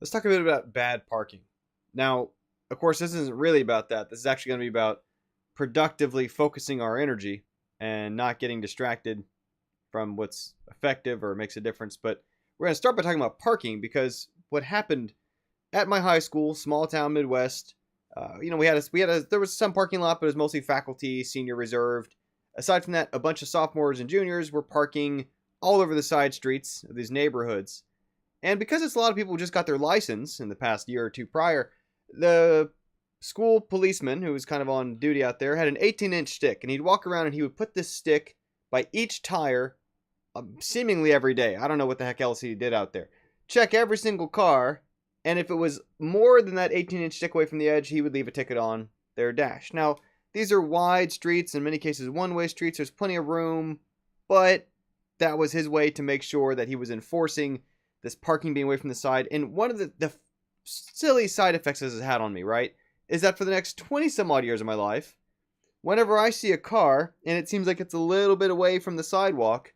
Let's talk a bit about bad parking. Now, of course, this isn't really about that. This is actually going to be about productively focusing our energy and not getting distracted from what's effective or makes a difference. But we're going to start by talking about parking because what happened at my high school, small town Midwest, there was some parking lot, but it was mostly faculty, senior reserved. Aside from that, a bunch of sophomores and juniors were parking all over the side streets of these neighborhoods. And because it's a lot of people who just got their license in the past year or two prior, the school policeman who was kind of on duty out there had an 18-inch stick, and he'd walk around and he would put this stick by each tire seemingly every day. I don't know what the heck else he did out there. Check every single car, and if it was more than that 18-inch stick away from the edge, he would leave a ticket on their dash. Now, these are wide streets, in many cases one-way streets. There's plenty of room, but that was his way to make sure that he was enforcing this parking being away from the side. And one of the silly side effects this has had on me, right, is that for the next 20 some odd years of my life, whenever I see a car and it seems like it's a little bit away from the sidewalk,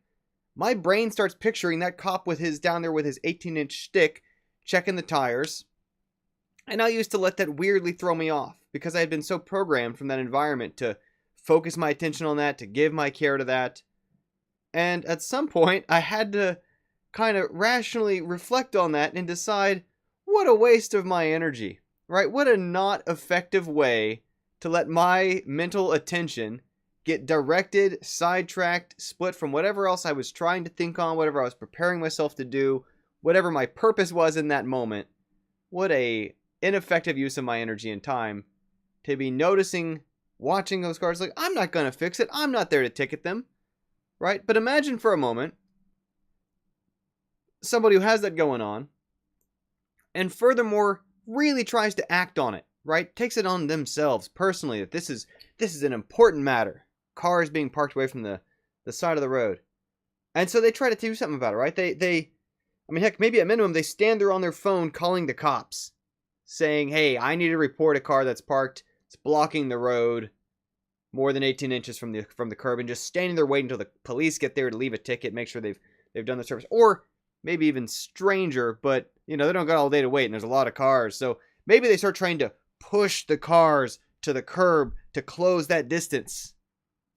my brain starts picturing that cop with his down there with his 18-inch stick checking the tires. And I used to let that weirdly throw me off because I had been so programmed from that environment to focus my attention on that, to give my care to that. And at some point, I had to kind of rationally reflect on that and decide what a waste of my energy, right? What a not effective way to let my mental attention get directed, sidetracked, split from whatever else I was trying to think on, whatever I was preparing myself to do, whatever my purpose was in that moment. What a ineffective use of my energy and time to be noticing, watching those cars like, I'm not going to fix it. I'm not there to ticket them, right? But imagine for a moment somebody who has that going on and furthermore really tries to act on it, right? Takes it on themselves personally that this is an important matter. Cars being parked away from the side of the road. And so they try to do something about it, right? I mean, heck, maybe at minimum they stand there on their phone calling the cops saying, hey, I need to report a car that's parked, it's blocking the road more than 18 inches from the curb, and just standing there waiting until the police get there to leave a ticket, make sure they've done the service. Or maybe even stranger, but they don't got all day to wait and there's a lot of cars. So maybe they start trying to push the cars to the curb to close that distance.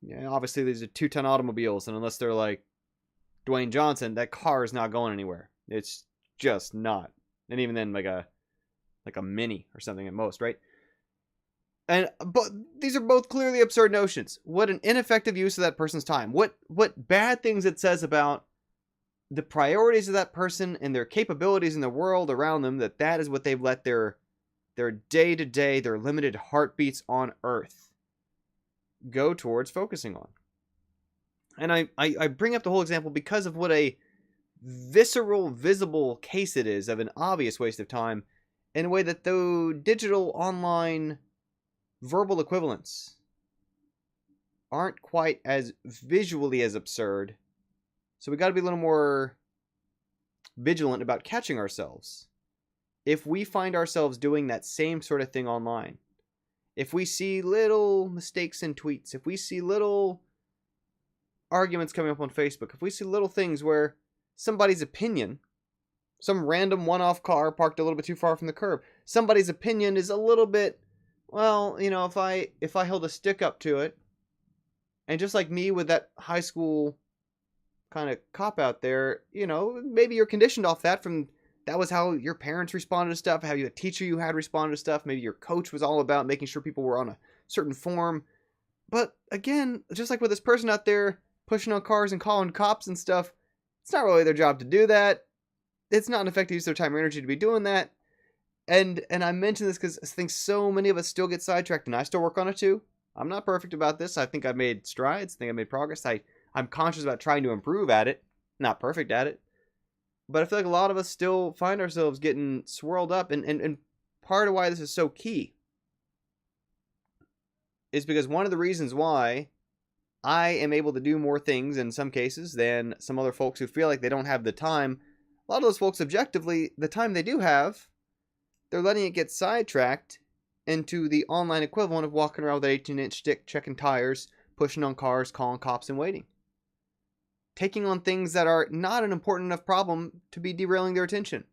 Yeah, obviously these are 2-ton automobiles, and unless they're like Dwayne Johnson, that car is not going anywhere. It's just not. And even then, like a Mini or something at most, right? But these are both clearly absurd notions. What an ineffective use of that person's time. What bad things it says about the priorities of that person and their capabilities in the world around them, that is what they've let their day-to-day, their limited heartbeats on Earth go towards focusing on. And I bring up the whole example because of what a visceral, visible case it is of an obvious waste of time in a way that though digital, online, verbal equivalents aren't quite as visually as absurd. So we got to be a little more vigilant about catching ourselves. If we find ourselves doing that same sort of thing online, if we see little mistakes in tweets, if we see little arguments coming up on Facebook, if we see little things where somebody's opinion, some random one-off car parked a little bit too far from the curb, somebody's opinion is a little bit, well, if I held a stick up to it, and just like me with that high school kind of cop out there, maybe you're conditioned off that from that was how your parents responded to stuff, how the teacher you had responded to stuff. Maybe your coach was all about making sure people were on a certain form. But again, just like with this person out there pushing on cars and calling cops and stuff, it's not really their job to do that. It's not an effective use of their time or energy to be doing that. And I mention this because I think so many of us still get sidetracked, and I still work on it too. I'm not perfect about this. I think I've made strides. I think I've made progress. I'm conscious about trying to improve at it. Not perfect at it. But I feel like a lot of us still find ourselves getting swirled up. And part of why this is so key is because one of the reasons why I am able to do more things in some cases than some other folks who feel like they don't have the time. A lot of those folks, objectively, the time they do have, they're letting it get sidetracked into the online equivalent of walking around with an 18-inch stick, checking tires, pushing on cars, calling cops, and waiting. Taking on things that are not an important enough problem to be derailing their attention.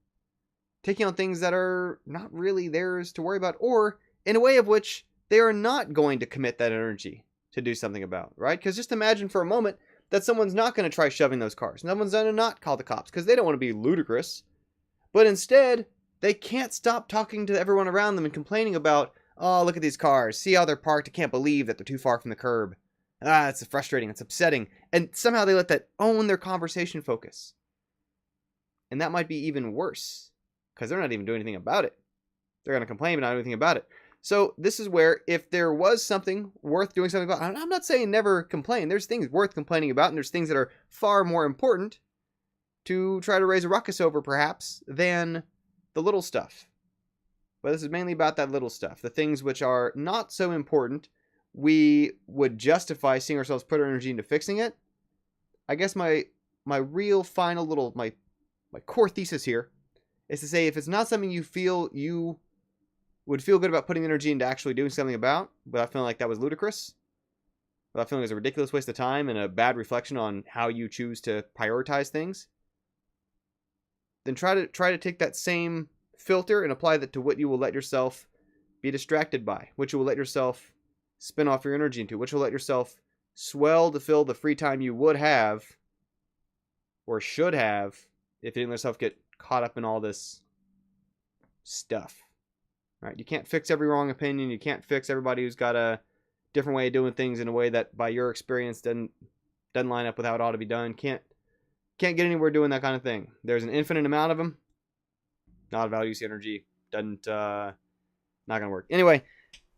taking on things that are not really theirs to worry about, or in a way of which they are not going to commit that energy to do something about, right? Because just imagine for a moment that someone's not going to try shoving those cars. Someone's going to not call the cops because they don't want to be ludicrous. But instead, they can't stop talking to everyone around them and complaining about, oh, look at these cars. See how they're parked. I can't believe that they're too far from the curb. Ah, it's frustrating. It's upsetting. And somehow they let that own their conversation focus. And that might be even worse because they're not even doing anything about it. They're going to complain but not do anything about it. So this is where if there was something worth doing something about, I'm not saying never complain. There's things worth complaining about, and there's things that are far more important to try to raise a ruckus over, perhaps, than the little stuff. But this is mainly about that little stuff. The things which are not so important, we would justify seeing ourselves put our energy into fixing it. I guess my real final little, my core thesis here is to say if it's not something you feel you would feel good about putting energy into actually doing something about, without feeling like that was ludicrous, without feeling it was a ridiculous waste of time and a bad reflection on how you choose to prioritize things, then try to take that same filter and apply that to what you will let yourself be distracted by, what you will let yourself spin off your energy into, what you'll let yourself swell to fill the free time you would have or should have if you didn't let yourself get caught up in all this stuff. Right? You can't fix every wrong opinion. You can't fix everybody who's got a different way of doing things in a way that, by your experience, doesn't line up with how it ought to be done. Can't get anywhere doing that kind of thing. There's an infinite amount of them. Not a value energy. Doesn't not gonna work. Anyway,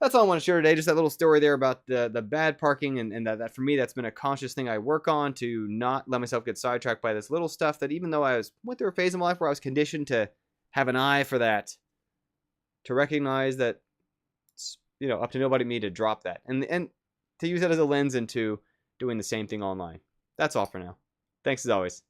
that's all I want to share today. Just that little story there about the bad parking, and that for me, that's been a conscious thing I work on to not let myself get sidetracked by this little stuff that, even though I went through a phase in my life where I was conditioned to have an eye for that, to recognize that it's, up to nobody but me to drop that, and to use that as a lens into doing the same thing online. That's all for now. Thanks as always.